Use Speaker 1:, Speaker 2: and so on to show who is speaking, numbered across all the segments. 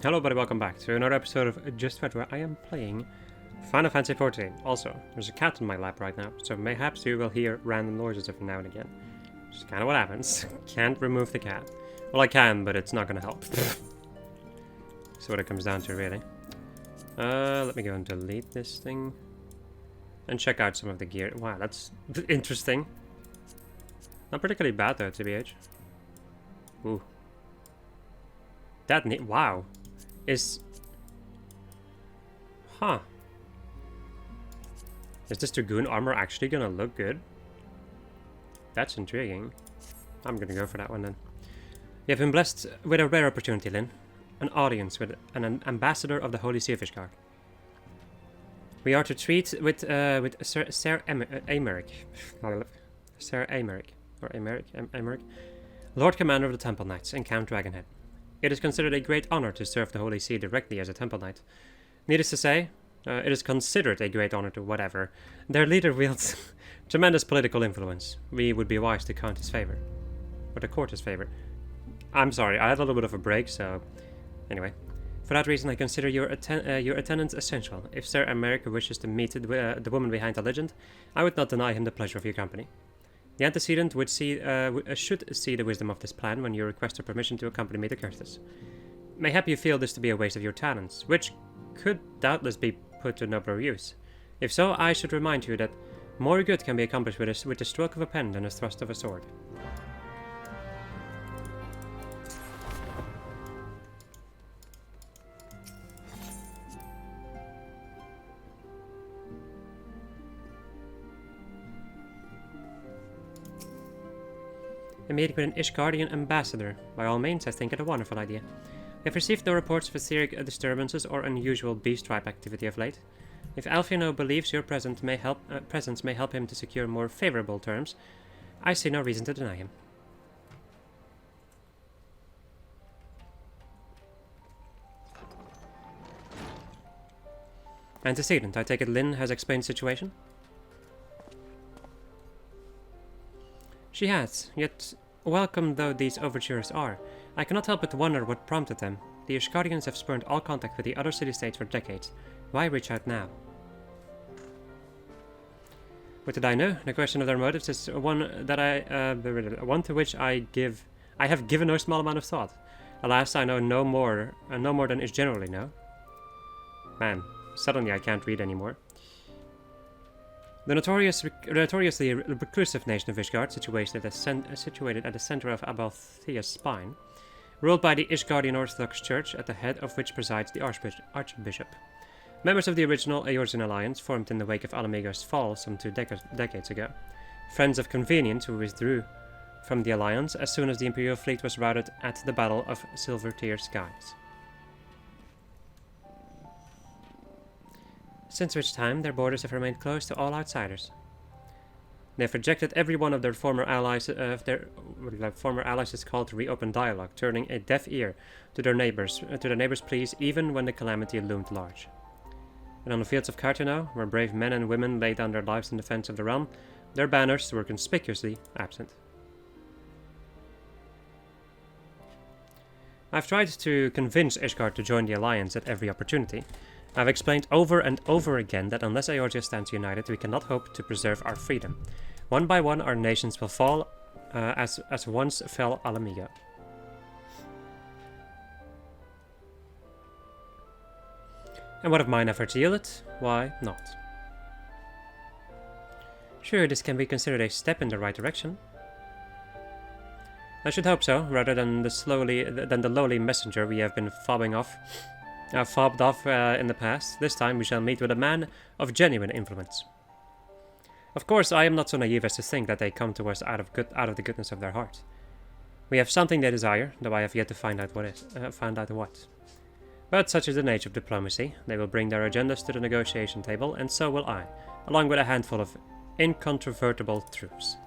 Speaker 1: Hello everybody, welcome back to another episode of Just Fed, where I am playing Final Fantasy XIV. Also, there's a cat in my lap right now, so mayhaps you will hear random noises every now and again. Which is kind of what happens. Can't remove the cat. Well, I can, but it's not gonna help. That's what it comes down to, really. Let me go and delete this thing. And check out some of the gear. Wow, that's interesting. Not particularly bad though, TBH. Ooh. That neat. Wow. Is... Huh. Is this Dragoon armor actually gonna look good? That's intriguing. I'm gonna go for that one then. You have been blessed with a rare opportunity, Lyn. An audience with an ambassador of the Holy ffXIV. We are to treat with Sir Aymeric. Sir Aymeric. Or Aymeric. Lord Commander of the Temple Knights and Count Dragonhead. It is considered a great honor to serve the Holy See directly as a Temple Knight. Needless to say, it is considered a great honor to whatever. Their leader wields tremendous political influence. We would be wise to count his favor. Or to court his favor. I'm sorry, I had a little bit of a break, so... Anyway. For that reason, I consider your attendance essential. If Sir America wishes to meet the woman behind the legend, I would not deny him the pleasure of your company. The antecedent should see the wisdom of this plan when you request her permission to accompany me to Curtis. Mayhap you feel this to be a waste of your talents, which could doubtless be put to nobler use. If so, I should remind you that more good can be accomplished with the stroke of a pen than a thrust of a sword. A meeting with an Ishgardian ambassador. By all means, I think it a wonderful idea. We have received no reports of etheric disturbances or unusual beast tribe activity of late. If Alfino believes your presence may help him to secure more favorable terms, I see no reason to deny him. Antecedent, I take it Lyn has explained the situation? She has, yet welcome though these overtures are, I cannot help but wonder what prompted them. The Ishgardians have spurned all contact with the other city-states for decades. Why reach out now? What did I know? The question of their motives is one that one to which I have given no small amount of thought. Alas, I know no more than is generally known. Man, suddenly I can't read anymore. The notoriously reclusive nation of Ishgard, situated at the center of Abalthea's spine, ruled by the Ishgardian Orthodox Church, at the head of which presides the Archbishop. Members of the original Eorzean alliance formed in the wake of Alamiga's fall some 2 decades ago. Friends of convenience who withdrew from the alliance as soon as the Imperial fleet was routed at the Battle of Silver-Tear Skies. Since which time, their borders have remained closed to all outsiders. They have rejected every one of their former allies. Is called to reopen dialogue, turning a deaf ear to their neighbors' pleas, even when the calamity loomed large. And on the fields of Cartino, where brave men and women laid down their lives in defense of the realm, their banners were conspicuously absent. I've tried to convince Ishgard to join the alliance at every opportunity. I've explained over and over again that unless Eorzea stands united, we cannot hope to preserve our freedom. One by one, our nations will fall, as once fell Alamiga. And what of mine efforts yielded? Why not? Sure, this can be considered a step in the right direction. I should hope so, rather than the lowly messenger we have been fobbed off in the past. This time we shall meet with a man of genuine influence. Of course, I am not so naive as to think that they come to us out of the goodness of their heart. We have something they desire, though I have yet to find out what. But such is the nature of diplomacy. They will bring their agendas to the negotiation table, and so will I, along with a handful of incontrovertible truths.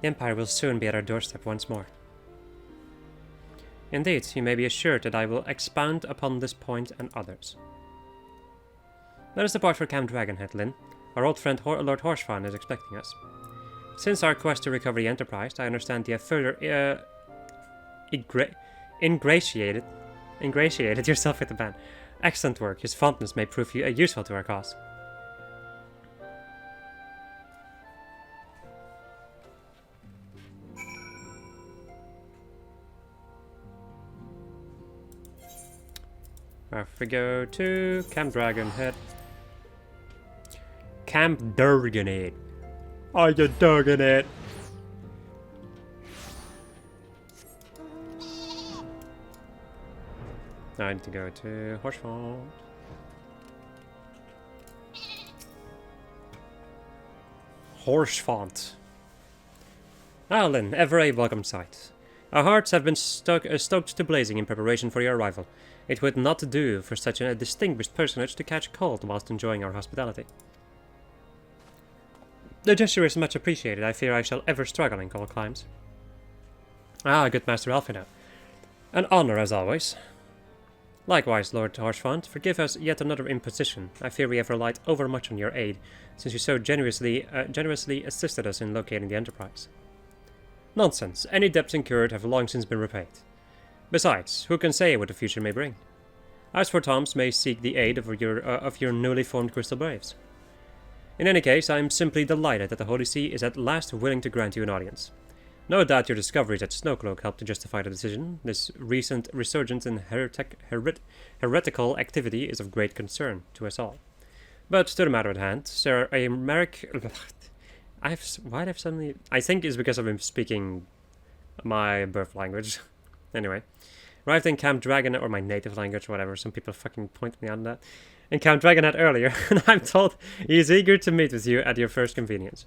Speaker 1: The Empire will soon be at our doorstep once more. Indeed, you may be assured that I will expound upon this point and others. Let us depart for Camp Dragonhead, Lyn. Our old friend Lord Horsefan is expecting us. Since our quest to recover the Enterprise, I understand you have further ingratiated yourself with the ban. Excellent work. His fondness may prove you useful to our cause. Off we go to Camp Dragonhead. Camp Dragonhead. Are you dogging it? Now I need to go to Horsefont. Horsefont. Ah, Lynn, ever a welcome sight. Our hearts have been stoked to blazing in preparation for your arrival. It would not do for such a distinguished personage to catch cold whilst enjoying our hospitality. The gesture is much appreciated. I fear I shall ever struggle in cold climes. Ah, good Master Alfina. An honor as always. Likewise, Lord Horsefont, forgive us yet another imposition. I fear we have relied overmuch on your aid, since you so generously assisted us in locating the Enterprise. Nonsense. Any debts incurred have long since been repaid. Besides, who can say what the future may bring? As for Toms may seek the aid of your newly formed Crystal Braves. In any case, I am simply delighted that the Holy See is at last willing to grant you an audience. No doubt your discoveries at Snowcloak helped to justify the decision. This recent resurgence in heretical activity is of great concern to us all. But to the matter at hand, Sir Merrick... I think it's because of him speaking my birth language. Anyway. Arrived in Camp Dragonhead, or my native language, whatever. Some people fucking point me on that. In Camp Dragonhead earlier, and I'm told he is eager to meet with you at your first convenience.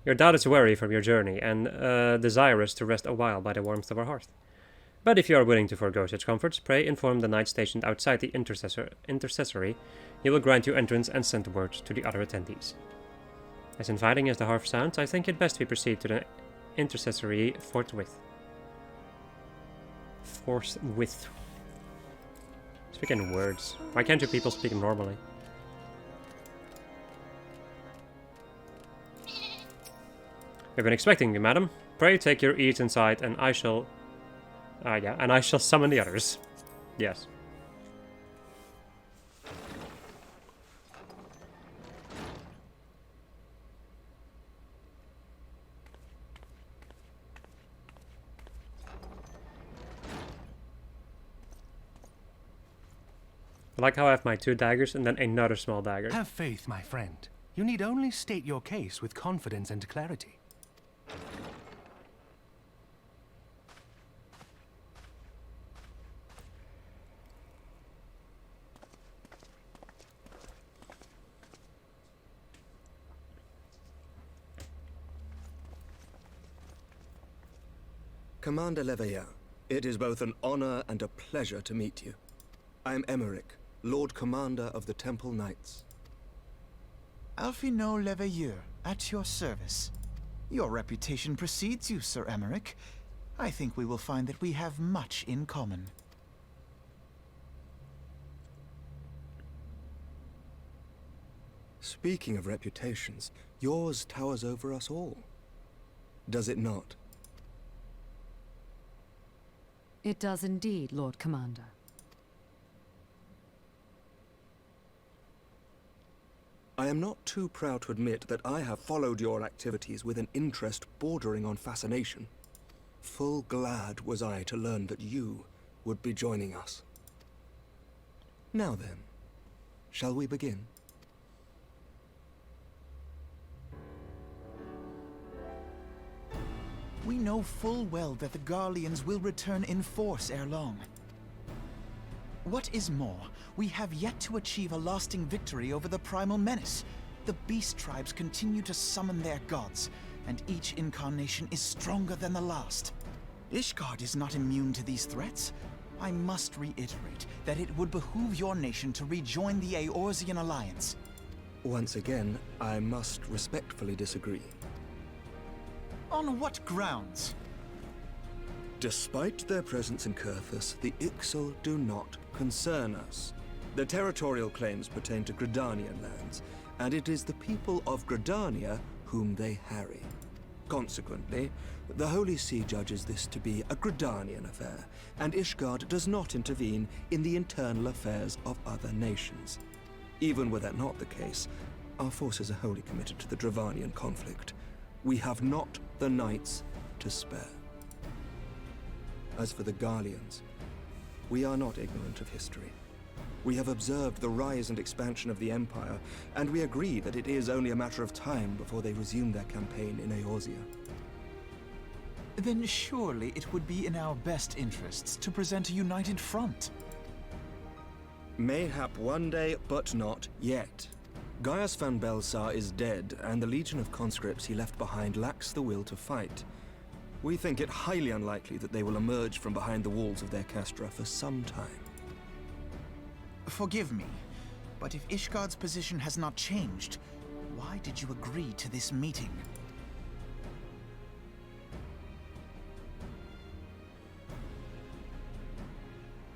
Speaker 1: You're doubtless weary from your journey, and desirous to rest a while by the warmth of our hearth. But if you are willing to forego such comforts, pray inform the knight stationed outside the intercessory. He will grant you entrance and send word to the other attendees. As inviting as the hearth sounds, I think it best we proceed to the intercessory forthwith. Forthwith. Speaking words. Why can't you people speak normally? We've been expecting you, madam. Pray take your ease inside, and I shall... and I shall summon the others. Yes. I like how I have my 2 daggers and then another small dagger.
Speaker 2: Have faith, my friend. You need only state your case with confidence and clarity.
Speaker 3: Commander Leveilleur, it is both an honor and a pleasure to meet you. I am Emmerich, Lord Commander of the Temple Knights.
Speaker 4: Alphino Leveilleur, at your service. Your reputation precedes you, Sir Emmerich. I think we will find that we have much in common.
Speaker 3: Speaking of reputations, yours towers over us all. Does it not?
Speaker 5: It does indeed, Lord Commander.
Speaker 3: I am not too proud to admit that I have followed your activities with an interest bordering on fascination. Full glad was I to learn that you would be joining us. Now then, shall we begin?
Speaker 4: We know full well that the Garleans will return in force ere long. What is more, we have yet to achieve a lasting victory over the Primal Menace. The Beast Tribes continue to summon their gods, and each incarnation is stronger than the last. Ishgard is not immune to these threats. I must reiterate that it would behoove your nation to rejoin the Eorzean Alliance.
Speaker 3: Once again, I must respectfully disagree.
Speaker 4: On what grounds?
Speaker 3: Despite their presence in Kurthus, the Ixal do not concern us. Their territorial claims pertain to Gridanian lands, and it is the people of Gridania whom they harry. Consequently, the Holy See judges this to be a Gridanian affair, and Ishgard does not intervene in the internal affairs of other nations. Even were that not the case, our forces are wholly committed to the Dravanian conflict. We have not the knights to spare. As for the Garleans, we are not ignorant of history. We have observed the rise and expansion of the Empire, and we agree that it is only a matter of time before they resume their campaign in Eorzea.
Speaker 4: Then surely it would be in our best interests to present a united front.
Speaker 3: Mayhap one day, but not yet. Gaius van Belsar is dead, and the legion of conscripts he left behind lacks the will to fight. We think it highly unlikely that they will emerge from behind the walls of their castra for some time.
Speaker 4: Forgive me, but if Ishgard's position has not changed, why did you agree to this meeting?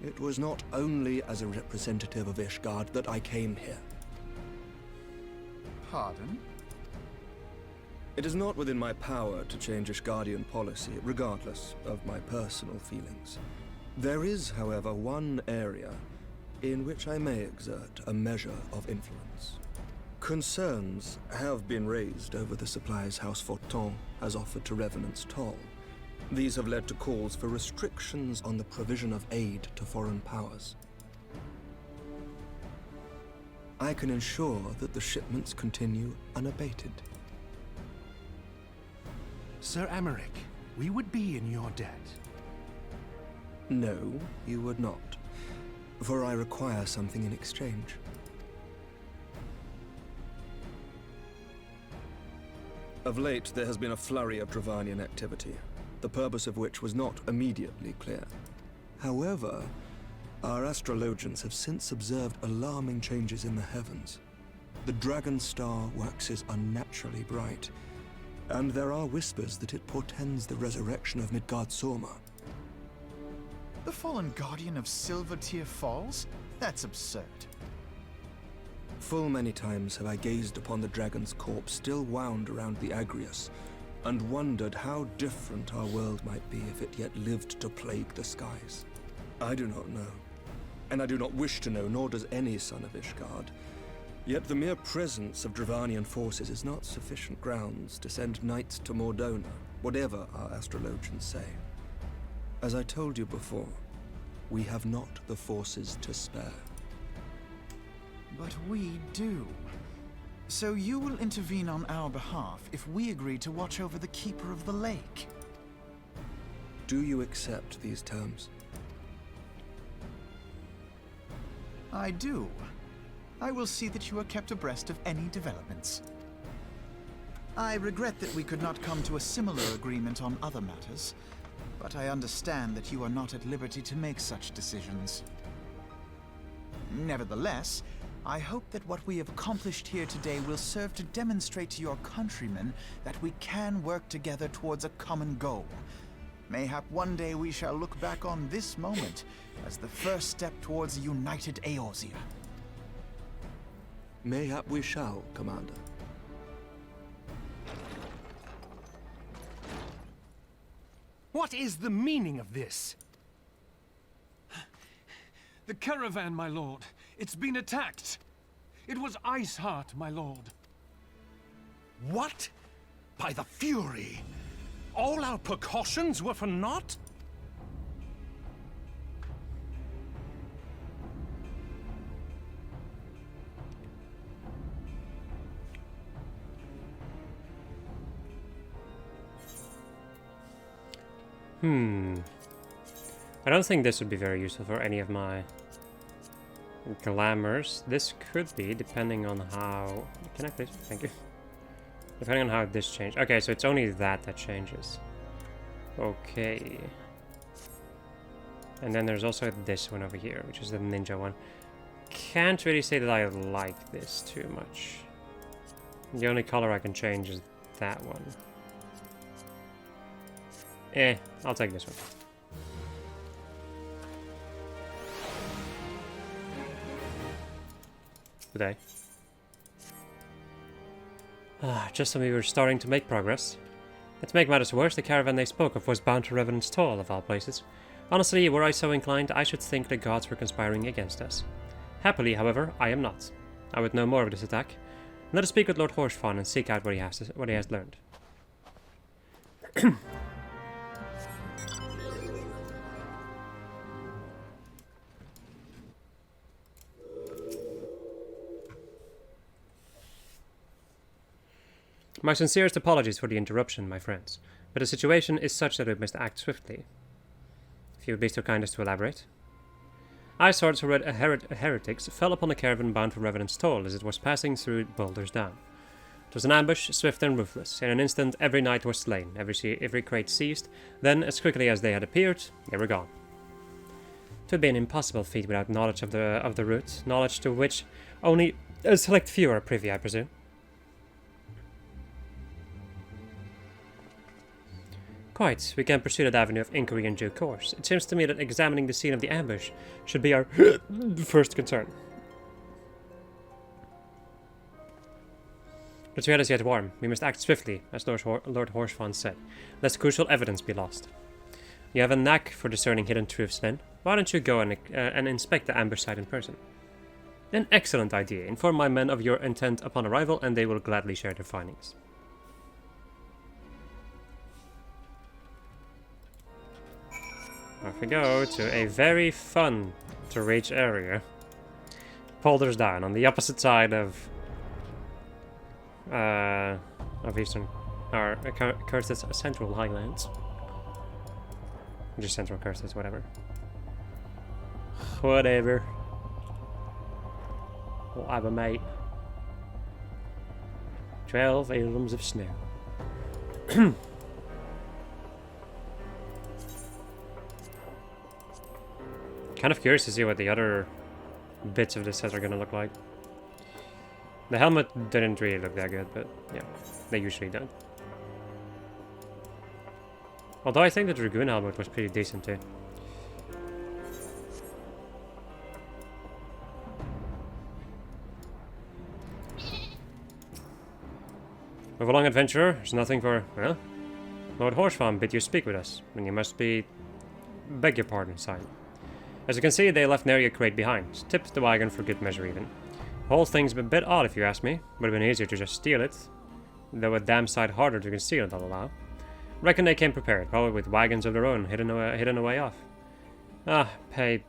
Speaker 3: It was not only as a representative of Ishgard that I came here.
Speaker 4: Pardon?
Speaker 3: It is not within my power to change Ishgardian policy, regardless of my personal feelings. There is, however, one area in which I may exert a measure of influence. Concerns have been raised over the supplies House Fortin has offered to Revenant's Toll. These have led to calls for restrictions on the provision of aid to foreign powers. I can ensure that the shipments continue unabated.
Speaker 2: Sir Emmerich, we would be in your debt.
Speaker 3: No, you would not, for I require something in exchange. Of late, there has been a flurry of Dravanian activity, the purpose of which was not immediately clear. However, our astrologians have since observed alarming changes in the heavens. The dragon star waxes unnaturally bright, and there are whispers that it portends the resurrection of Midgard Sorma.
Speaker 4: The fallen guardian of Silvertear Falls? That's absurd.
Speaker 3: Full many times have I gazed upon the dragon's corpse still wound around the Agrius, and wondered how different our world might be if it yet lived to plague the skies. I do not know, and I do not wish to know, nor does any son of Ishgard. Yet the mere presence of Dravanian forces is not sufficient grounds to send knights to Mordona, whatever our astrologians say. As I told you before, we have not the forces to spare.
Speaker 4: But we do. So you will intervene on our behalf if we agree to watch over the Keeper of the Lake.
Speaker 3: Do you accept these terms?
Speaker 4: I do. I will see that you are kept abreast of any developments. I regret that we could not come to a similar agreement on other matters, but I understand that you are not at liberty to make such decisions. Nevertheless, I hope that what we have accomplished here today will serve to demonstrate to your countrymen that we can work together towards a common goal. Mayhap one day we shall look back on this moment as the first step towards a united Eorzea.
Speaker 3: Mayhap we shall, Commander.
Speaker 2: What is the meaning of this?
Speaker 6: The caravan, my lord. It's been attacked. It was Iceheart, my lord.
Speaker 2: What? By the Fury? All our precautions were for naught?
Speaker 1: I don't think this would be very useful for any of my glamours. This could be, depending on how... Can I please? Thank you. Depending on how this changed. Okay, so it's only that changes. Okay. And then there's also this one over here, which is the ninja one. Can't really say that I like this too much. The only color I can change is that one. I'll take this one. Today. Just when we were starting to make progress, To make matters worse, the caravan they spoke of was bound to Revenant's Toll, of all places. Honestly, were I so inclined, I should think the gods were conspiring against us. Happily, however, I am not. I would know more of this attack. Let us speak with Lord Horsefawn and seek out what he has learned. My sincerest apologies for the interruption, my friends, but the situation is such that we must act swiftly. If you would be so kind as to elaborate. Ice swords who heretics fell upon the caravan bound for Revenant's Toll as it was passing through Boulders Down. It was an ambush, swift and ruthless. In an instant, every knight was slain, every crate seized, then, as quickly as they had appeared, they were gone. It would be an impossible feat without knowledge of the route, knowledge to which only a select few are privy, I presume. Quite. We can pursue that avenue of inquiry in due course. It seems to me that examining the scene of the ambush should be our first concern. The trail is yet warm. We must act swiftly, as Lord Horsefawn said, lest crucial evidence be lost. You have a knack for discerning hidden truths, Lynn. Why don't you go and inspect the ambush site in person? An excellent idea. Inform my men of your intent upon arrival, and they will gladly share their findings. Off we go to a very fun to reach area. Boulders Down on the opposite side of Eastern or Curtis Central Highlands. Just Central Curtis, whatever. Whatever. Whatever, mate. 12 elms of snow. Kind of curious to see what the other bits of this set are gonna look like. The helmet didn't really look that good, but yeah, they usually don't. Although I think the Dragoon helmet was pretty decent too. Move along, adventurer. There's nothing for... well, Lord Horsefawn bid you speak with us, and you must be... beg your pardon, sign. As you can see, they left nary a crate behind. Tipped the wagon for good measure even. The whole thing's a bit odd if you ask me. Would have been easier to just steal it. Though a damn sight harder to conceal it, I'll allow. Reckon they came prepared, probably with wagons of their own, hidden away off. Pay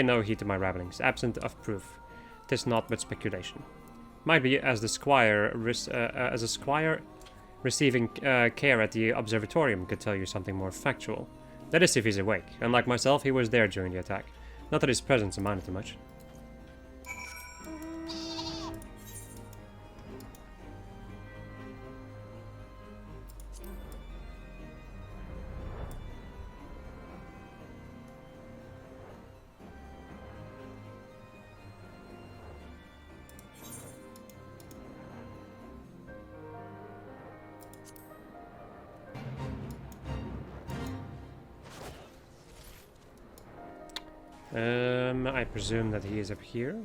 Speaker 1: no heed to my ramblings, absent of proof. 'Tis naught but speculation. Might be as a squire receiving care at the observatorium could tell you something more factual. That is if he's awake. Unlike myself, he was there during the attack. Not that his presence amounted to much. I presume that he is up here?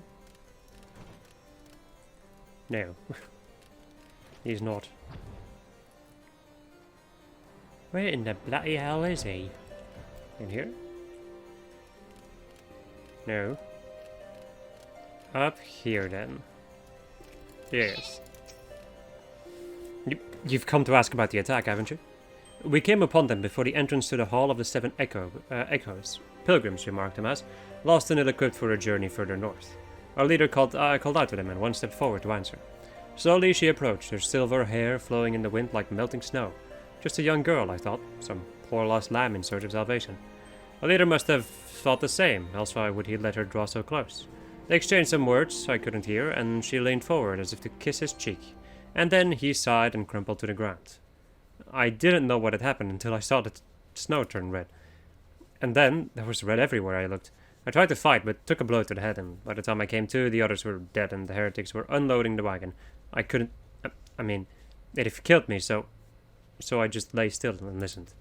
Speaker 1: No. He's not. Where in the bloody hell is he? In here? No. Up here then. Yes. You've come to ask about the attack, haven't you? We came upon them before the entrance to the Hall of the Seven Echoes. Pilgrims, you marked them as, lost and ill-equipped for a journey further north. Our leader called out to them and one stepped forward to answer. Slowly she approached, her silver hair flowing in the wind like melting snow. Just a young girl, I thought, some poor lost lamb in search of salvation. Our leader must have thought the same, else why would he let her draw so close? They exchanged some words I couldn't hear, and she leaned forward as if to kiss his cheek. And then he sighed and crumpled to the ground. I didn't know what had happened until I saw the snow turn red. And then, there was red everywhere I looked. I tried to fight, but took a blow to the head, and by the time I came to, the others were dead and the heretics were unloading the wagon. I couldn't... I mean, they'd have killed me, so I just lay still and listened.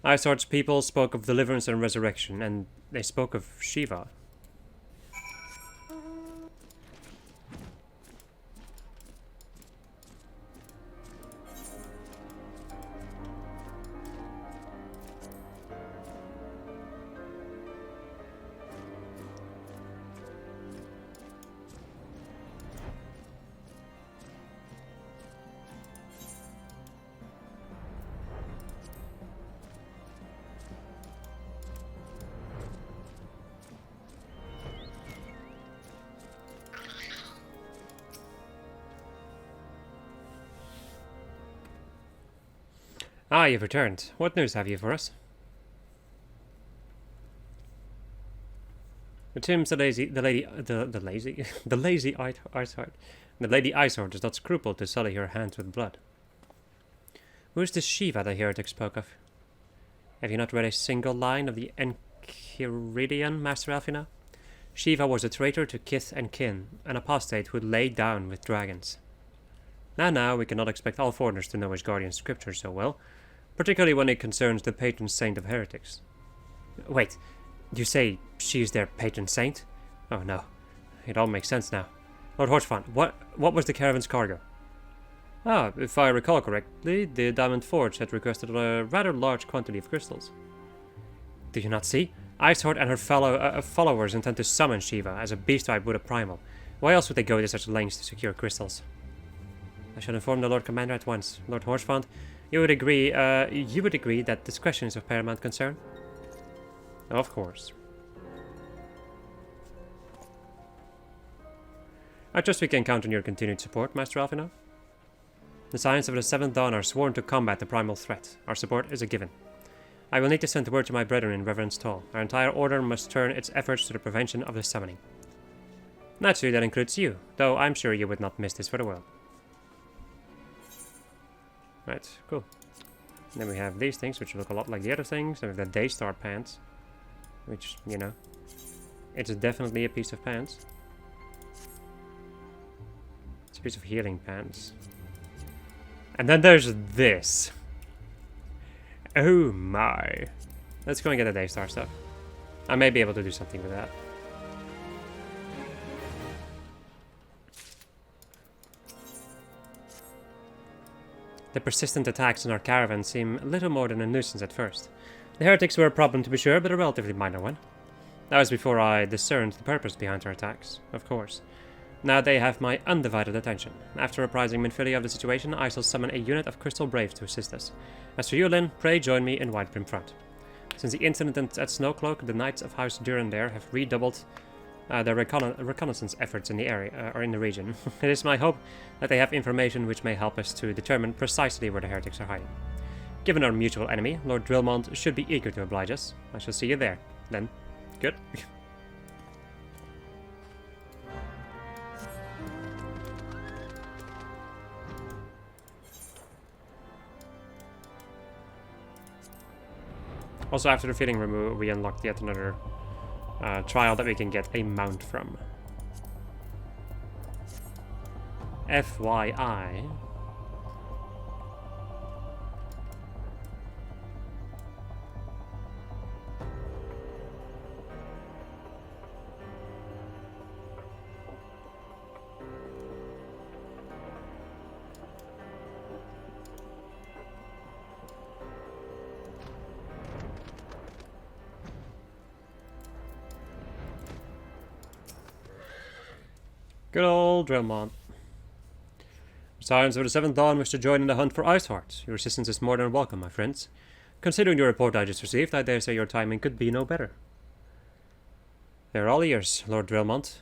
Speaker 1: Iceheart's people spoke of deliverance and resurrection, and they spoke of Shiva. Ah, you've returned. What news have you for us? It seems the lazy Iceheart does not scruple to sully her hands with blood. Who is this Shiva the heretic spoke of? Have you not read a single line of the Enchiridion, Master Alfina? Shiva was a traitor to kith and kin, an apostate who lay down with dragons. Now, we cannot expect all foreigners to know his guardian scripture so well, particularly when it concerns the patron saint of heretics. Wait, you say she is their patron saint? Oh no, it all makes sense now. Lord Horchfant, what was the caravan's cargo? Ah, if I recall correctly, the Diamond Forge had requested a rather large quantity of crystals. Do you not see? Iceheart and her followers intend to summon Shiva as a beast type with a primal. Why else would they go to such lengths to secure crystals? I shall inform the Lord Commander at once. Lord Horchfant, you would agree that discretion is of paramount concern? Of course. I trust we can count on your continued support, Master Alfina. The Scions of the Seventh Dawn are sworn to combat the primal threat. Our support is a given. I will need to send word to my brethren in Reverend's Hall. Our entire order must turn its efforts to the prevention of the summoning. Naturally, that includes you, though I'm sure you would not miss this for the world. Right, cool. Then we have these things, which look a lot like the other things. And we have the Daystar pants, which, you know, it's definitely a piece of pants. It's a piece of healing pants. And then there's this. Oh my. Let's go and get the Daystar stuff. I may be able to do something with that. The persistent attacks on our caravan seem little more than a nuisance at first. The heretics were a problem to be sure, but a relatively minor one. That was before I discerned the purpose behind our attacks, of course. Now they have my undivided attention. After apprising Minfilia of the situation, I shall summon a unit of Crystal Braves to assist us. As for you, Lyn, pray join me in Whitebrim Front. Since the incident at Snowcloak, the Knights of House Durandare have redoubled their reconnaissance efforts in the area, or in the region. It is my hope that they have information which may help us to determine precisely where the heretics are hiding. Given our mutual enemy, Lord Drillmont should be eager to oblige us. I shall see you there, then. Good. Also, after the feeling removal, we unlocked yet another trial that we can get a mount from. FYI. Good old Drillmont. Scions of the Seventh Dawn wish to join in the hunt for Iceheart. Your assistance is more than welcome, my friends. Considering the report I just received, I dare say your timing could be no better. They're all ears, Lord Drillmont.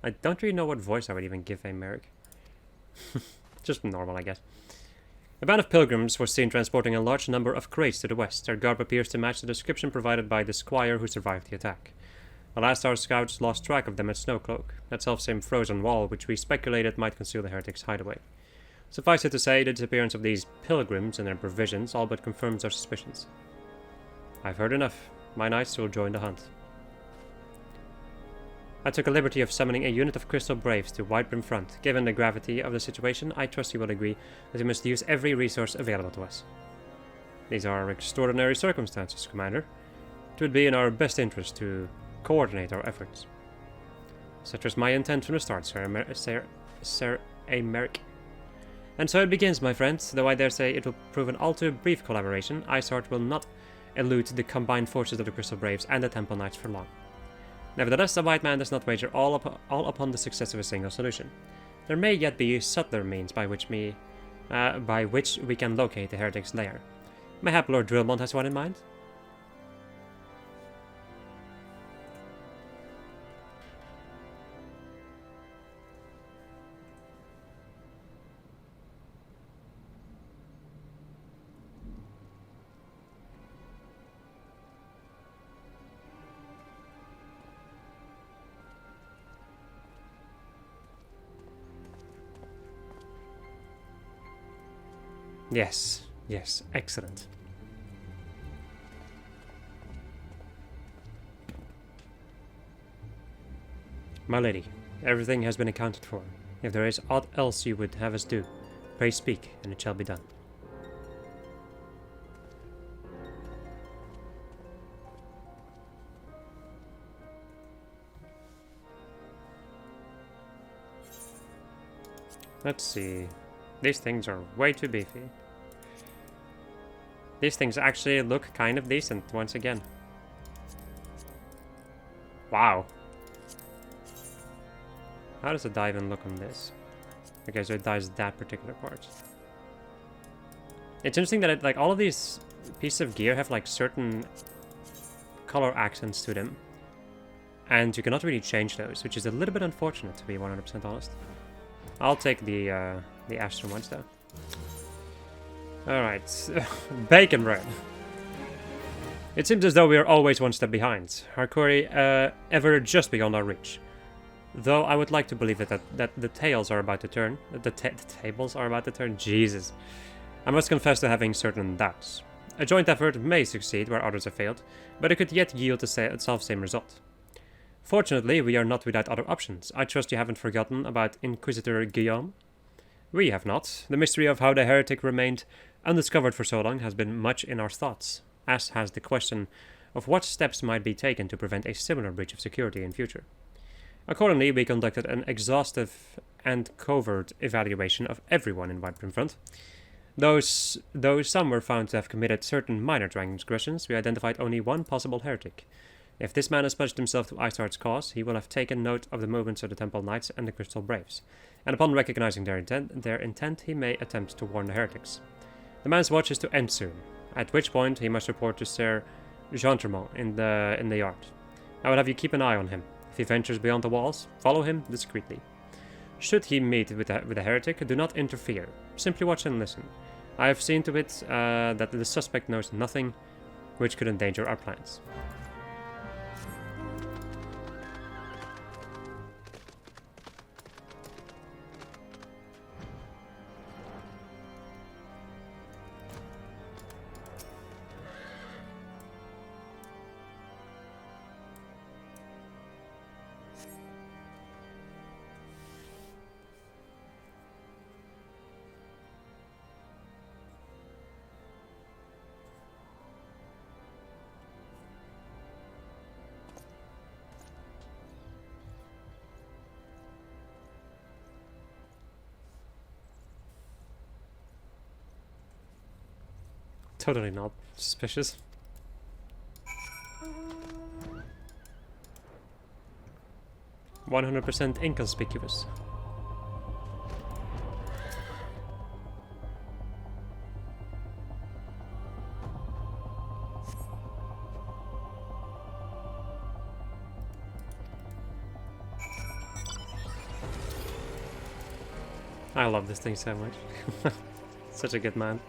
Speaker 1: I don't really know what voice I would even give a Merrick. Just normal, I guess. A band of pilgrims was seen transporting a large number of crates to the west. Their garb appears to match the description provided by the squire who survived the attack. Alas, our scouts lost track of them at Snowcloak, that selfsame frozen wall which we speculated might conceal the heretics' hideaway. Suffice it to say, the disappearance of these pilgrims and their provisions all but confirms our suspicions. I've heard enough. My knights will join the hunt. I took a liberty of summoning a unit of Crystal Braves to Whitebrim Front. Given the gravity of the situation, I trust you will agree that we must use every resource available to us. These are extraordinary circumstances, Commander. It would be in our best interest to coordinate our efforts. Such was my intent from the start, Sir Americ. And so it begins, my friends, though I dare say it will prove an all too brief collaboration. Iceheart will not elude the combined forces of the Crystal Braves and the Temple Knights for long. Nevertheless, a white man does not wager all upon the success of a single solution. There may yet be subtler means by which we can locate the heretic's lair. Mayhap Lord Drillmont has one in mind? Yes, yes, excellent. My lady, everything has been accounted for. If there is aught else you would have us do, pray speak, and it shall be done. Let's see. These things are way too beefy. These things actually look kind of decent once again. Wow. How does the dive in look on this? Okay, so it dives that particular part. It's interesting that like all of these pieces of gear have like certain color accents to them. And you cannot really change those, which is a little bit unfortunate, to be 100% honest. I'll take the Astro ones though. Alright, bacon bread. It seems as though we are always one step behind. Our quarry ever just beyond our reach. Though I would like to believe that the tables are about to turn. The tables are about to turn? Jesus. I must confess to having certain doubts. A joint effort may succeed where others have failed, but it could yet yield the self-same result. Fortunately, we are not without other options. I trust you haven't forgotten about Inquisitor Guillaume? We have not. The mystery of how the heretic remained undiscovered for so long has been much in our thoughts, as has the question of what steps might be taken to prevent a similar breach of security in future. Accordingly, we conducted an exhaustive and covert evaluation of everyone in White Front. Though some were found to have committed certain minor transgressions, we identified only one possible heretic. If this man has pledged himself to Iceheart's cause, he will have taken note of the movements of the Temple Knights and the Crystal Braves, and upon recognizing their intent, he may attempt to warn the heretics. The man's watch is to end soon, at which point he must report to Sir Jean-Tremont in the yard. I will have you keep an eye on him. If he ventures beyond the walls, follow him discreetly. Should he meet with a heretic, do not interfere. Simply watch and listen. I have seen to it that the suspect knows nothing which could endanger our plans. Totally not suspicious. "100% inconspicuous." I love this thing so much. Such a good man.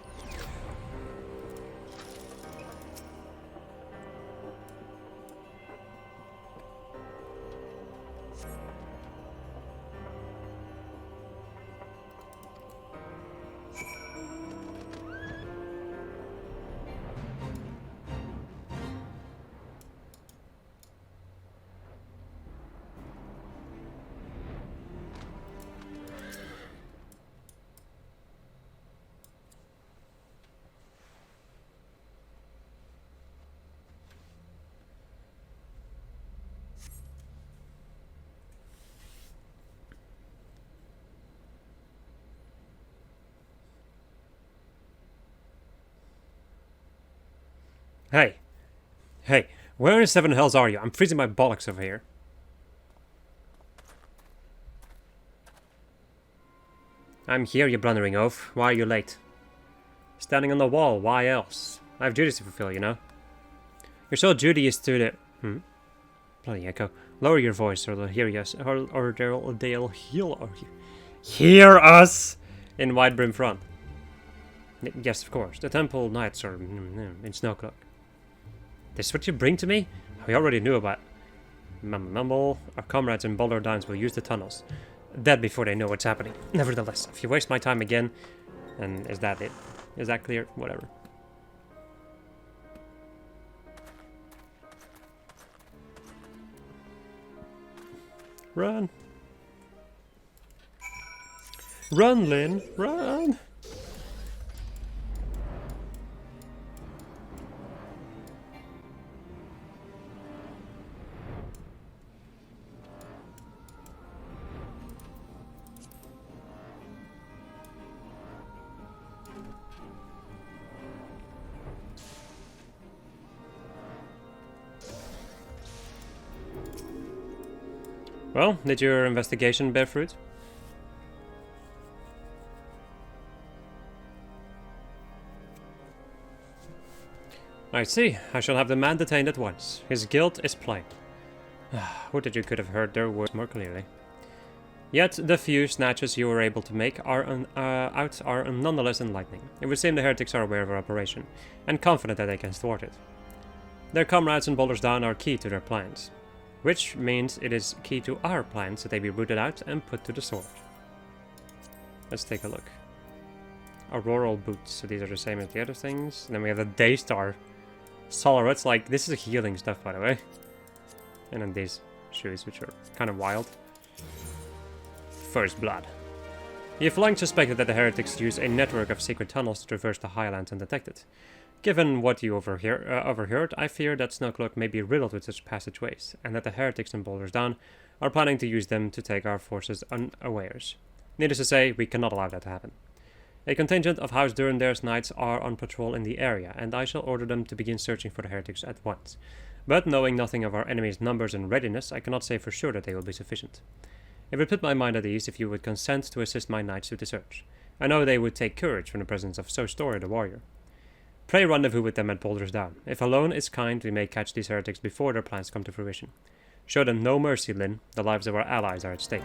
Speaker 1: Hey, where in the seven hells are you? I'm freezing my bollocks over here. I'm here, you blundering oaf. Why are you late? Standing on the wall, why else? I have duties to fulfill, you know. Your sole duty is to the... Bloody echo. Lower your voice or they'll hear us, or they'll hear us in Wide Brim Front. Yes, of course. The Temple Knights are in Snowcloak. This is what you bring to me? We already knew about. Mumble. Our comrades in Boulder Downs will use the tunnels. Dead before they know what's happening. Nevertheless, if you waste my time again, then is that it? Is that clear? Whatever. Run! Run, Lynn! Run! Well, did your investigation bear fruit? I see. I shall have the man detained at once. His guilt is plain. Would that you could have heard their words more clearly. Yet the few snatches you were able to make out are nonetheless enlightening. It would seem the heretics are aware of our operation, and confident that they can thwart it. Their comrades in Boulder's Down are key to their plans, which means it is key to our plans that they be rooted out and put to the sword. Let's take a look. Auroral boots, so these are the same as the other things. And then we have the Daystar Solarets, like, this is healing stuff, by the way. And then these shoes, which are kind of wild. First Blood. You've long suspected that the heretics use a network of secret tunnels to traverse the Highlands undetected. Given what you overheard, I fear that Snowcloak may be riddled with such passageways, and that the heretics in Boulder's Down are planning to use them to take our forces unawares. Needless to say, we cannot allow that to happen. A contingent of House Durendare's knights are on patrol in the area, and I shall order them to begin searching for the heretics at once. But knowing nothing of our enemy's numbers and readiness, I cannot say for sure that they will be sufficient. It would put my mind at ease if you would consent to assist my knights with the search. I know they would take courage from the presence of so storied a warrior. Pray rendezvous with them at Boulder's Down. If alone is kind, we may catch these heretics before their plans come to fruition. Show them no mercy, Lyn. The lives of our allies are at stake.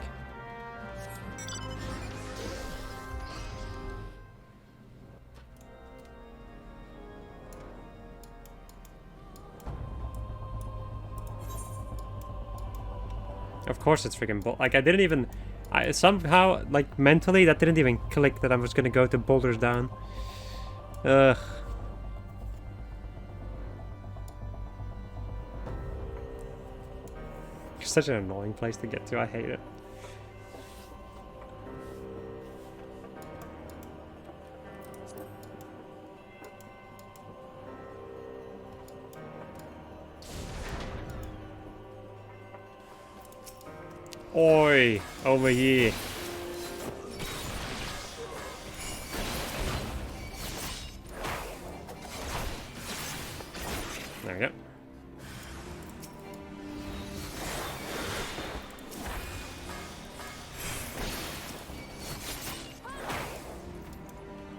Speaker 1: Of course it's freaking like, I didn't even... somehow, like, mentally, that didn't even click that I was gonna go to Boulder's Down. Ugh. It's such an annoying place to get to, I hate it. Oi, over here. There we go.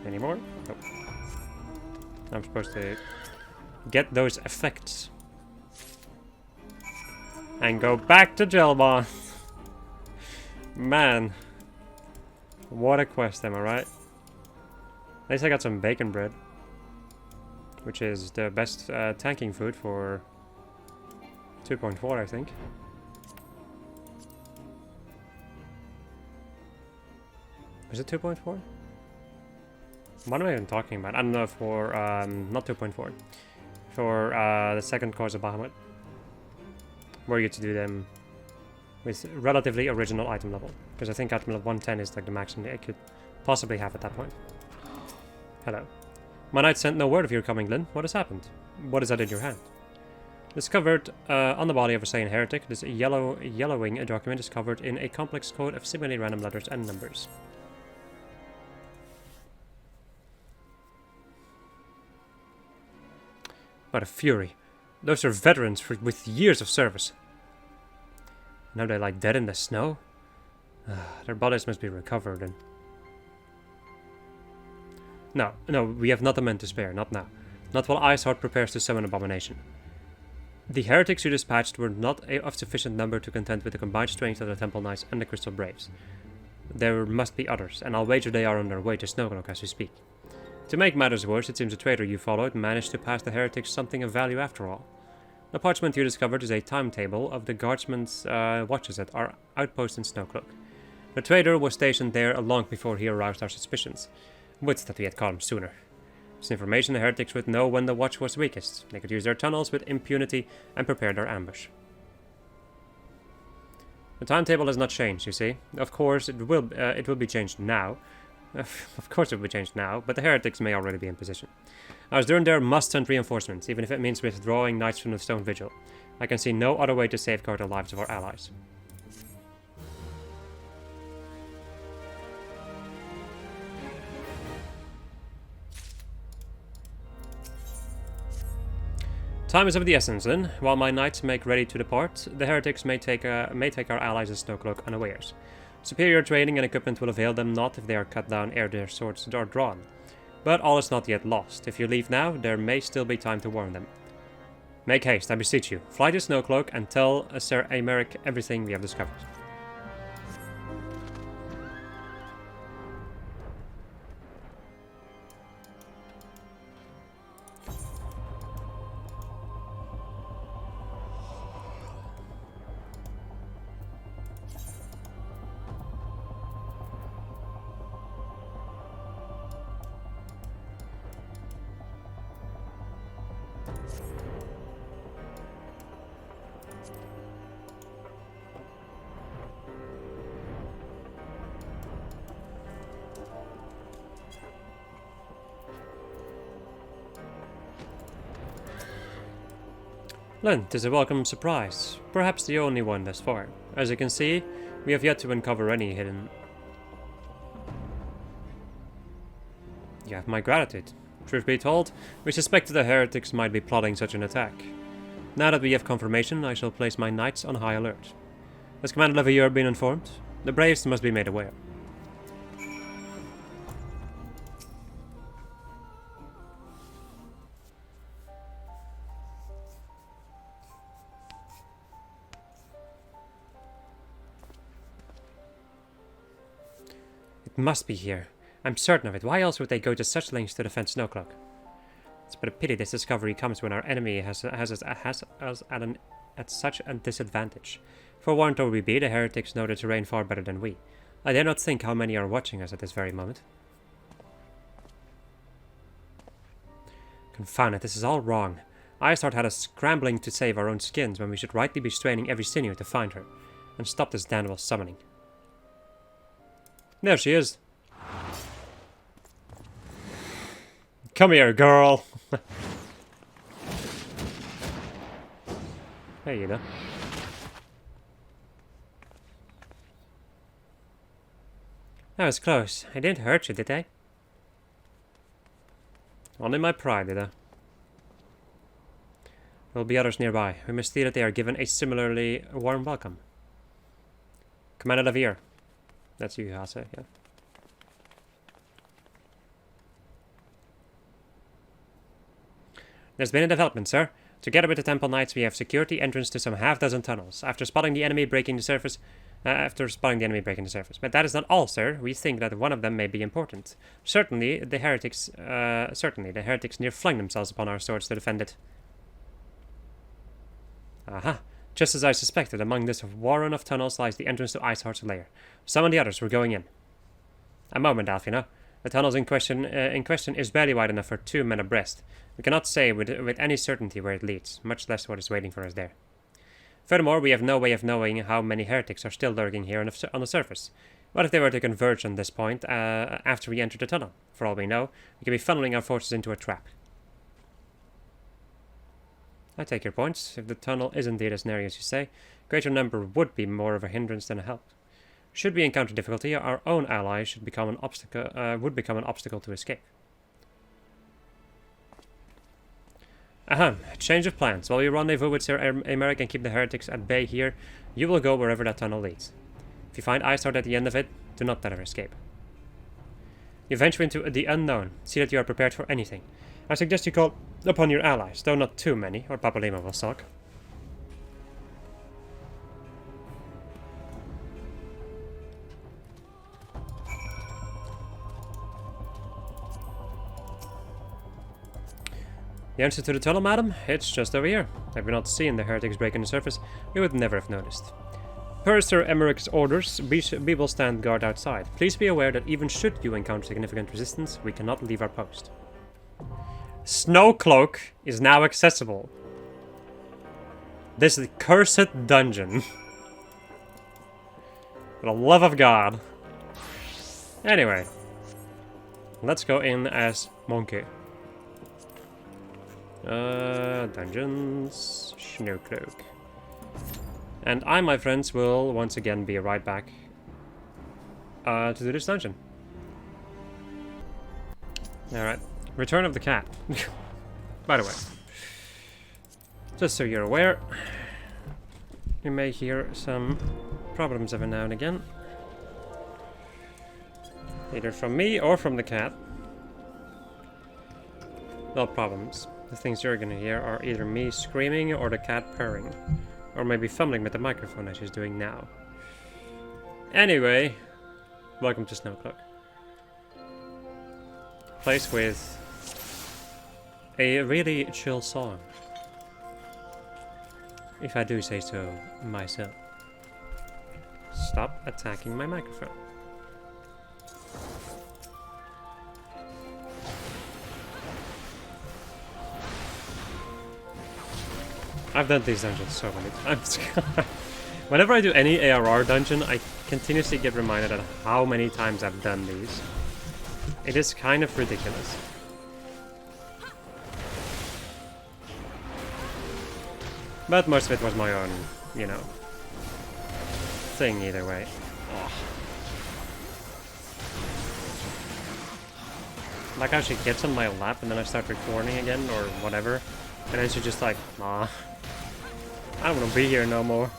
Speaker 1: Any more? Nope. I'm supposed to get those effects. And go back to Gelbon. Man, what a quest, am I right? At least I got some bacon bread, which is the best tanking food for 2.4, I think. Is it 2.4? What am I even talking about? I don't know, for not 2.4, for the second course of Bahamut, where you get to do them with relatively original item level, because I think item level 110 is like the maximum I could possibly have at that point. Hello. My knight sent no word of your coming, Lyn. What has happened? What is that in your hand? Discovered on the body of a Saiyan heretic, this yellowing document is covered in a complex code of seemingly random letters and numbers. What a fury. Those are veterans with years of service. Now they're like dead in the snow? Their bodies must be recovered and... No, we have not a man to spare, not now. Not while Iceheart prepares to summon Abomination. The heretics you dispatched were not of sufficient number to contend with the combined strength of the Temple Knights and the Crystal Braves. There must be others, and I'll wager they are on their way to Snowcloak as we speak. To make matters worse, it seems the traitor you followed managed to pass the heretics something of value after all. The parchment you discovered is a timetable of the guardsmen's watches at our outpost in Snowcloak. The traitor was stationed there long before he aroused our suspicions. Would that we had caught him sooner. This information the heretics would know when the watch was weakest. They could use their tunnels with impunity and prepare their ambush. The timetable has not changed, you see. Of course, it will be changed now. Of course it will be changed now, but the heretics may already be in position. Ours during there must send reinforcements, even if it means withdrawing knights from the Stone Vigil. I can see no other way to safeguard the lives of our allies. Time is of the essence, then. While my knights make ready to depart, the heretics may take our allies as Snowcloak unawares. Superior training and equipment will avail them not if they are cut down ere their swords are drawn. But all is not yet lost. If you leave now, there may still be time to warn them. Make haste, I beseech you. Fly to Snowcloak and tell Sir Aymeric everything we have discovered. Lent is a welcome surprise, perhaps the only one thus far. As you can see, we have yet to uncover any hidden... You have my gratitude. Truth be told, we suspected the heretics might be plotting such an attack. Now that we have confirmation, I shall place my knights on high alert. Has Commander Leveilleur been informed? The braves must be made aware. It must be here. I'm certain of it. Why else would they go to such lengths to defend Snowcloak? It's but a pity this discovery comes when our enemy has us at such a disadvantage. Forewarned though we be, the heretics know the terrain far better than we. I dare not think how many are watching us at this very moment. Confound it, this is all wrong. Isart had us scrambling to save our own skins when we should rightly be straining every sinew to find her and stop this damnable summoning. There she is. Come here, girl. There you go. That was close. I didn't hurt you, did I? Only my pride, did I? There will be others nearby. We must see that they are given a similarly warm welcome. Commander Leveilleur. That's you, Hase, yeah. There's been a development, sir. Together with the Temple Knights, we have secured the entrance to some half-dozen tunnels. After spotting the enemy breaking the surface, but that is not all, sir. We think that one of them may be important. Certainly, the heretics near flung themselves upon our swords to defend it. Aha! Just as I suspected, among this warren of tunnels lies the entrance to Iceheart's lair. Some of the others were going in. A moment, Alfina. The tunnels in question is barely wide enough for 2 men abreast. We cannot say with any certainty where it leads, much less what is waiting for us there. Furthermore, we have no way of knowing how many heretics are still lurking here on the surface. What if they were to converge on this point after we enter the tunnel? For all we know, we could be funneling our forces into a trap. I take your points. If the tunnel is indeed as narrow as you say, greater number would be more of a hindrance than a help. Should we encounter difficulty, our own allies would become an obstacle to escape. Ahem, change of plans. While we rendezvous with Sir Aymeric and keep the heretics at bay here, you will go wherever that tunnel leads. If you find Isart at the end of it, do not let her escape. You venture into the unknown. See that you are prepared for anything. I suggest you call upon your allies, though not too many, or Papalima will sulk. The answer to the tunnel, madam? It's just over here. Had we not seen the heretics breaking the surface, we would never have noticed. Per Sir Emeric's orders, we will stand guard outside. Please be aware that even should you encounter significant resistance, we cannot leave our post. Snowcloak is now accessible. This is the cursed dungeon. For the love of God. Anyway. Let's go in as Monkey. Dungeons. Snowcloak. And I, my friends, will once again be right back to do this dungeon. Alright. Return of the cat. By the way. Just so you're aware, you may hear some problems every now and again. Either from me or from the cat. Well, problems. The things you're gonna hear are either me screaming or the cat purring. Or maybe fumbling with the microphone as she's doing now. Anyway, welcome to Snowcloak. Place with a really chill song. If I do say so myself. Stop attacking my microphone. I've done these dungeons so many times. Whenever I do any ARR dungeon, I continuously get reminded of how many times I've done these. It is kind of ridiculous. But most of it was my own, you know, thing either way. Ugh. Like how she gets on my lap and then I start recording again or whatever. And then she's just like, nah, I don't want to be here no more.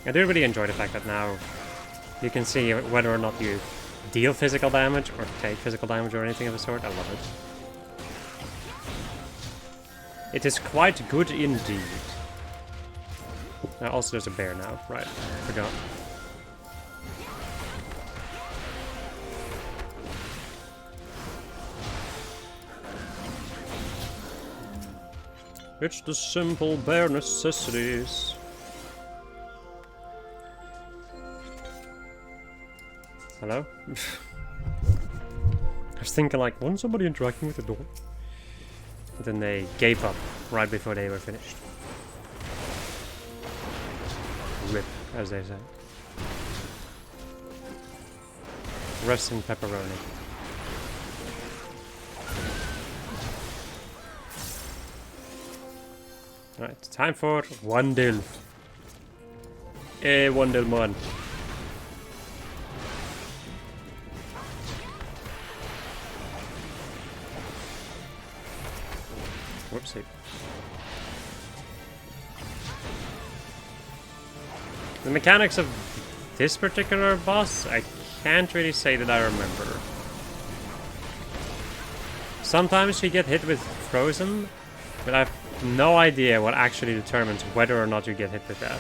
Speaker 1: I do really enjoy the fact that now you can see whether or not you deal physical damage or take physical damage or anything of the sort. I love it. It is quite good indeed. Also, there's a bear now. Right, forgot. It's the simple bare necessities. Hello? I was thinking like, wasn't somebody interacting with the door? But then they gave up right before they were finished. RIP, as they say. Rest in pepperoni. Alright, time for Wandil. Wandilmon. Whoopsie. The mechanics of this particular boss, I can't really say that I remember. Sometimes you get hit with frozen, but I have no idea what actually determines whether or not you get hit with that.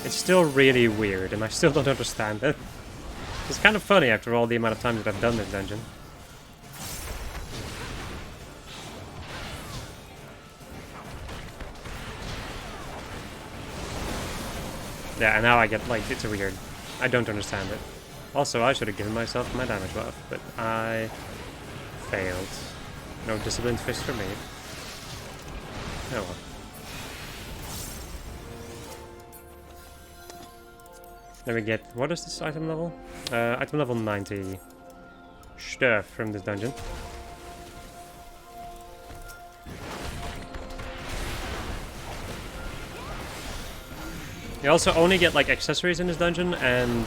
Speaker 1: It's still really weird, and I still don't understand it. It's kind of funny after all the amount of times that I've done this dungeon. Yeah, and now I get, like, it's weird. I don't understand it. Also, I should have given myself my damage buff, but I failed. No disciplined fist for me. Oh well. Then we get, what is this item level? Item level 90 stuff from this dungeon. You also only get like accessories in this dungeon and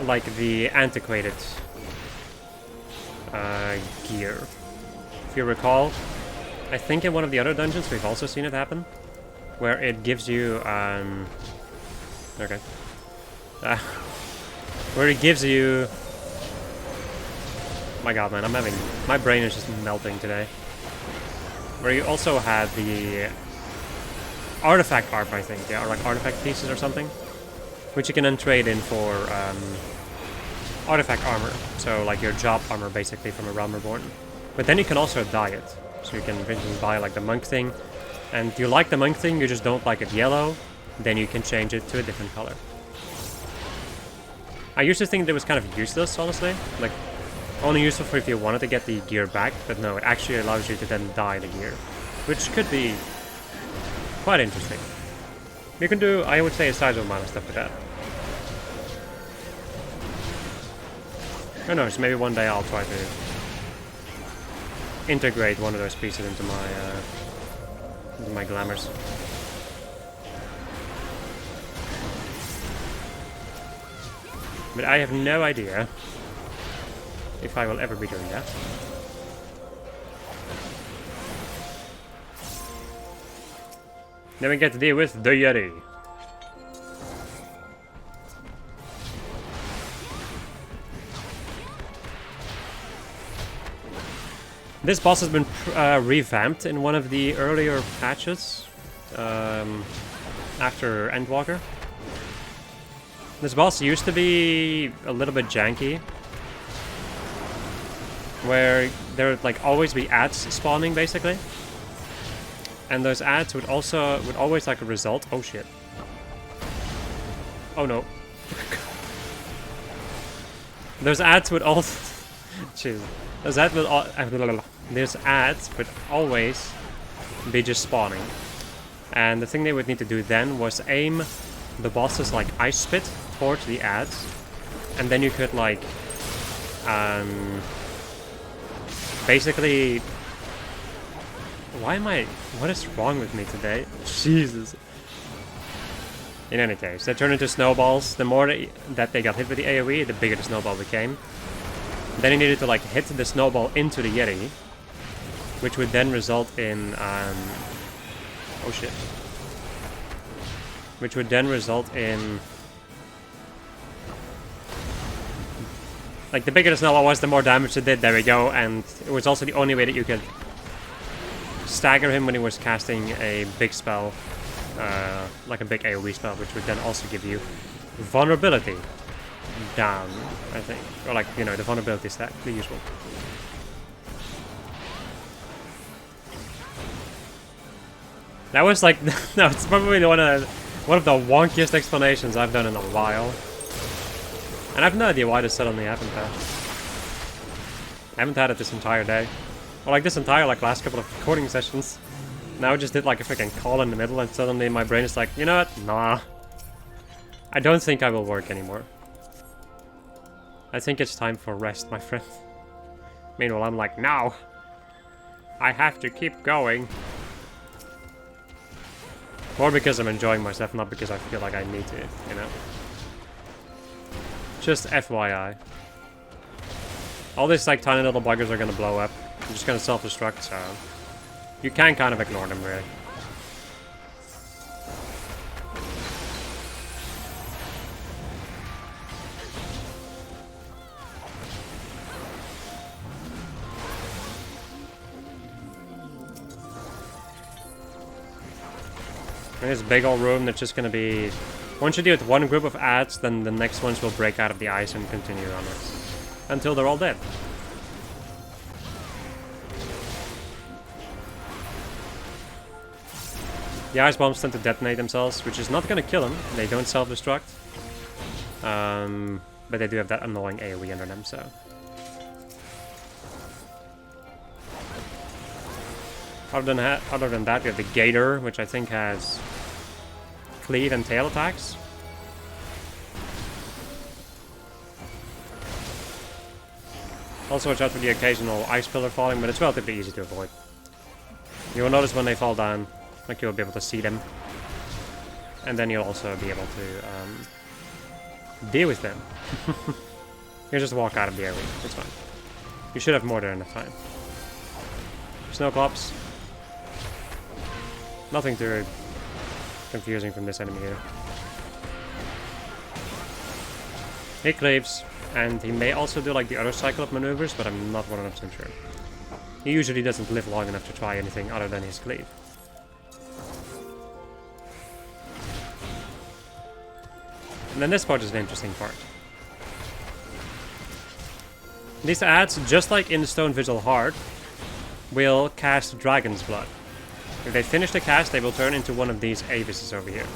Speaker 1: like the antiquated gear. If you recall, I think in one of the other dungeons we've also seen it happen, where it gives you okay, where it gives you. My God, man, my brain is just melting today. Where you also have the artifact harp, I think, yeah, or like artifact pieces or something, which you can then trade in for artifact armor, so like your job armor basically from a Realm Reborn. But then you can also dye it, so you can for instance buy like the monk thing, and if you like the monk thing, you just don't like it yellow, then you can change it to a different color. I used to think that was kind of useless, honestly, like only useful for if you wanted to get the gear back, but no, it actually allows you to then dye the gear, which could be quite interesting. You can do, I would say, a sizable amount of stuff with that. Who knows, maybe one day I'll try to integrate one of those pieces into my glamours. But I have no idea if I will ever be doing that. Then we get to deal with the Yeti. This boss has been revamped in one of the earlier patches after Endwalker. This boss used to be a little bit janky, where there would like always be ads spawning basically, and those ads would always like result. Oh shit! Oh no! Those ads would also. Jeez. Those ads would always be just spawning, and the thing they would need to do then was aim the boss's like ice spit towards the ads, and then you could like basically. What is wrong with me today? Jesus. In any case, they turn into snowballs. The more that they got hit with the AoE, the bigger the snowball became. Then you needed to like hit the snowball into the Yeti, which would then result in oh shit. Which would then result in like the bigger the snowball was, the more damage it did. There we go, and it was also the only way that you could stagger him when he was casting a big spell, like a big AoE spell, which would then also give you vulnerability down, I think, or like, you know, the vulnerability stat, the usual. That was like, no, it's probably one of the wonkiest explanations I've done in a while, and I have no idea why this suddenly happened there. I haven't had it this entire day. Or like this entire like last couple of recording sessions. Now I just did like a freaking call in the middle and suddenly my brain is like, you know what? Nah. I don't think I will work anymore. I think it's time for rest, my friend. Meanwhile, I'm like, no. I have to keep going. More because I'm enjoying myself, not because I feel like I need to, you know? Just FYI. All these like tiny little buggers are gonna blow up. I'm just gonna self-destruct, so you can kind of ignore them, really. And this big old room that's just gonna be. Once you deal with one group of ads, then the next ones will break out of the ice and continue onwards until they're all dead. The ice bombs tend to detonate themselves, which is not going to kill them. They don't self-destruct. But they do have that annoying AoE under them, so. Other than that, we have the Gator, which I think has cleave and tail attacks. Also watch out for the occasional ice pillar falling, but it's relatively easy to avoid. You will notice when they fall down, like you'll be able to see them. And then you'll also be able to deal with them. You just walk out of the area, it's fine. You should have more than enough time. Snowcloaks. Nothing too confusing from this enemy here. He cleaves, and he may also do like the other cycle of maneuvers, but I'm not 100% sure. He usually doesn't live long enough to try anything other than his cleave. And then this part is an interesting part. These ads, just like in the Stone Vigil Heart, will cast Dragon's Blood. If they finish the cast, they will turn into one of these Avises over here.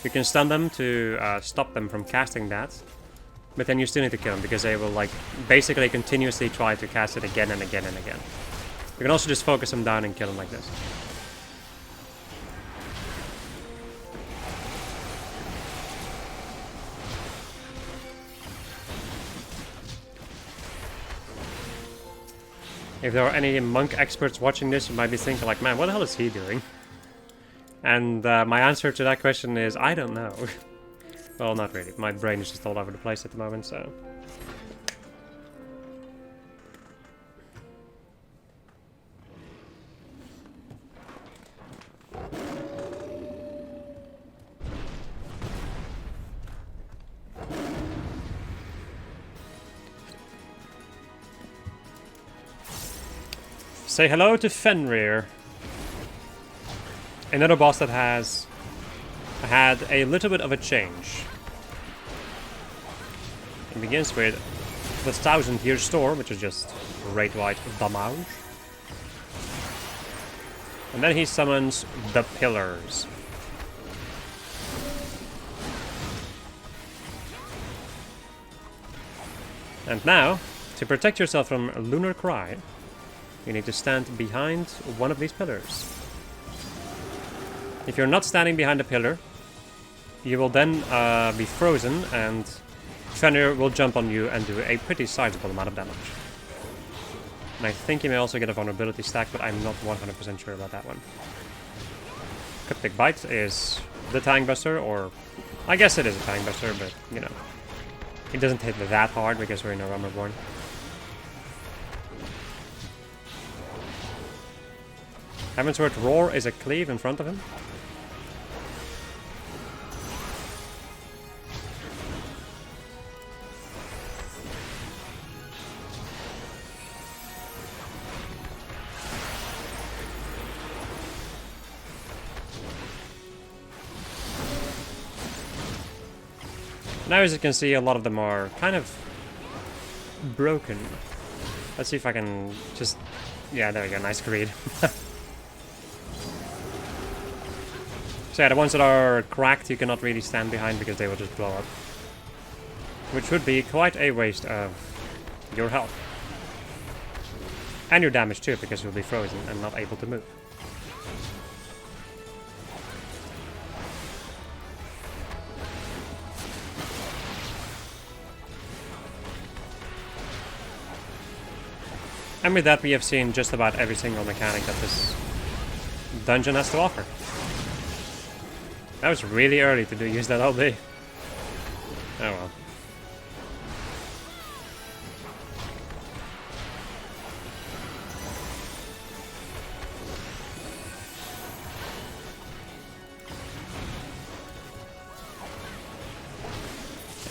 Speaker 1: You can stun them to stop them from casting that, but then you still need to kill them because they will like basically continuously try to cast it again and again and again. You can also just focus them down and kill them like this. If there are any monk experts watching this, you might be thinking like, man, what the hell is he doing? And my answer to that question is, I don't know. Well, not really. My brain is just all over the place at the moment, so... Say hello to Fenrir. Another boss that has had a little bit of a change. It begins with the 1000-year storm, which is just great white damage. And then he summons the pillars. And now, to protect yourself from Lunar Cry, you need to stand behind one of these pillars. If you're not standing behind a pillar, you will then be frozen, and Fenrir will jump on you and do a pretty sizable amount of damage. And I think he may also get a vulnerability stack, but I'm not 100% sure about that one. Cryptic Bite is the Tank Buster, or I guess it is a Tank Buster, but you know, it doesn't hit that hard because we're in a Reborn. Heavensward Roar is a cleave in front of him. Now, as you can see, a lot of them are kind of broken. Let's see if I can just... Yeah, there we go, nice greed. So yeah, the ones that are cracked you cannot really stand behind because they will just blow up. Which would be quite a waste of your health. And your damage too, because you'll be frozen and not able to move. And with that we have seen just about every single mechanic that this dungeon has to offer. That was really early to use that all day. Oh well.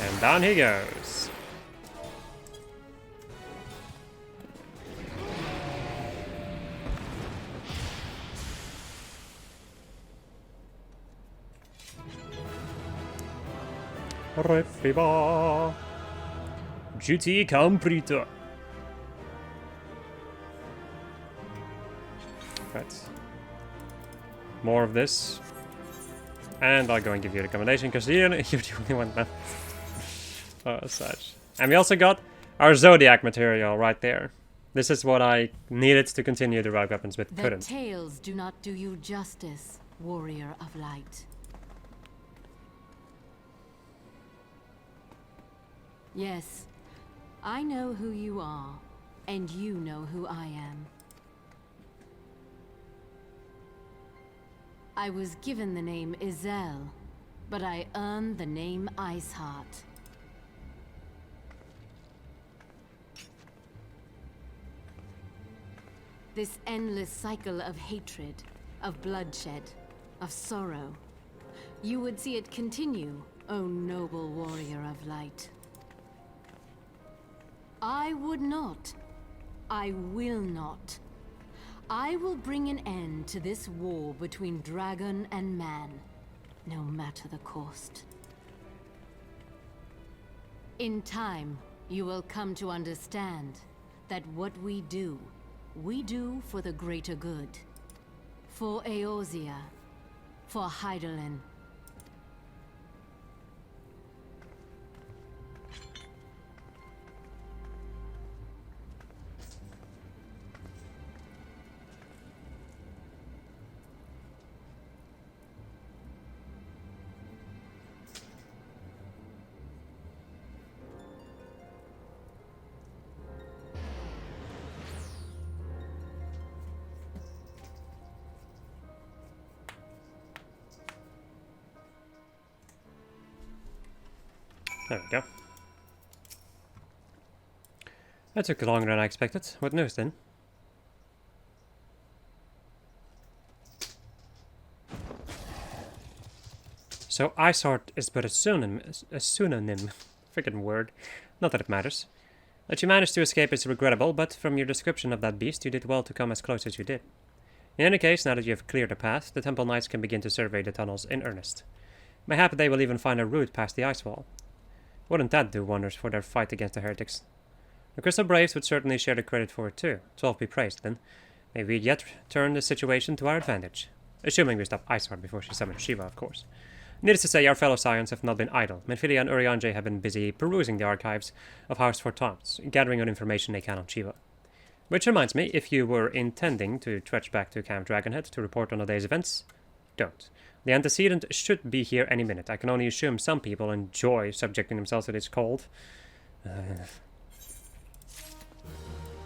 Speaker 1: And down he goes. Refiba. Duty complete. Right. More of this. And I'll go and give you the recommendation because you're the only one left. Oh, such. And we also got our Zodiac material right there. This is what I needed to continue the rogue weapons but couldn't.
Speaker 5: The tales do not do you justice, warrior of light. Yes, I know who you are, and you know who I am. I was given the name Izel, but I earned the name Iceheart. This endless cycle of hatred, of bloodshed, of sorrow. You would see it continue, O noble warrior of light. I would not. I will not. I will bring an end to this war between dragon and man, no matter the cost. In time, you will come to understand that what we do for the greater good. For Eorzea, for Hydaelyn.
Speaker 1: There we go. That took longer than I expected. What news then? So Iceheart is but a synonym, freaking word. Not that it matters. That you managed to escape is regrettable, but from your description of that beast, you did well to come as close as you did. In any case, now that you have cleared the path, the Temple Knights can begin to survey the tunnels in earnest. Mayhap they will even find a route past the ice wall. Wouldn't that do wonders for their fight against the heretics? The Crystal Braves would certainly share the credit for it too. 12 be praised, then. May we yet turn the situation to our advantage. Assuming we stop Iceheart before she summons Shiva, of course. Needless to say, our fellow Scions have not been idle. Menphilia and Urianger have been busy perusing the archives of House for Taunts, gathering what information they can on Shiva. Which reminds me, if you were intending to trudge back to Camp Dragonhead to report on the day's events, don't. The antecedent should be here any minute. I can only assume some people enjoy subjecting themselves to this cold.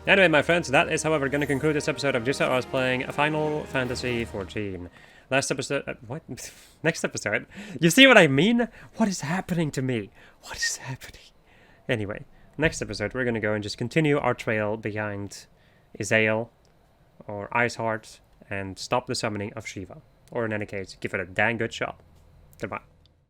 Speaker 1: Anyway, my friends, that is, however, going to conclude this episode of Just How I Was Playing Final Fantasy XIV. Last episode... what? Next episode? You see what I mean? What is happening to me? What is happening? Anyway, next episode, we're going to go and just continue our trail behind Izael, or Iceheart, and stop the summoning of Shiva. Or in any case, give it a dang good shot. Goodbye.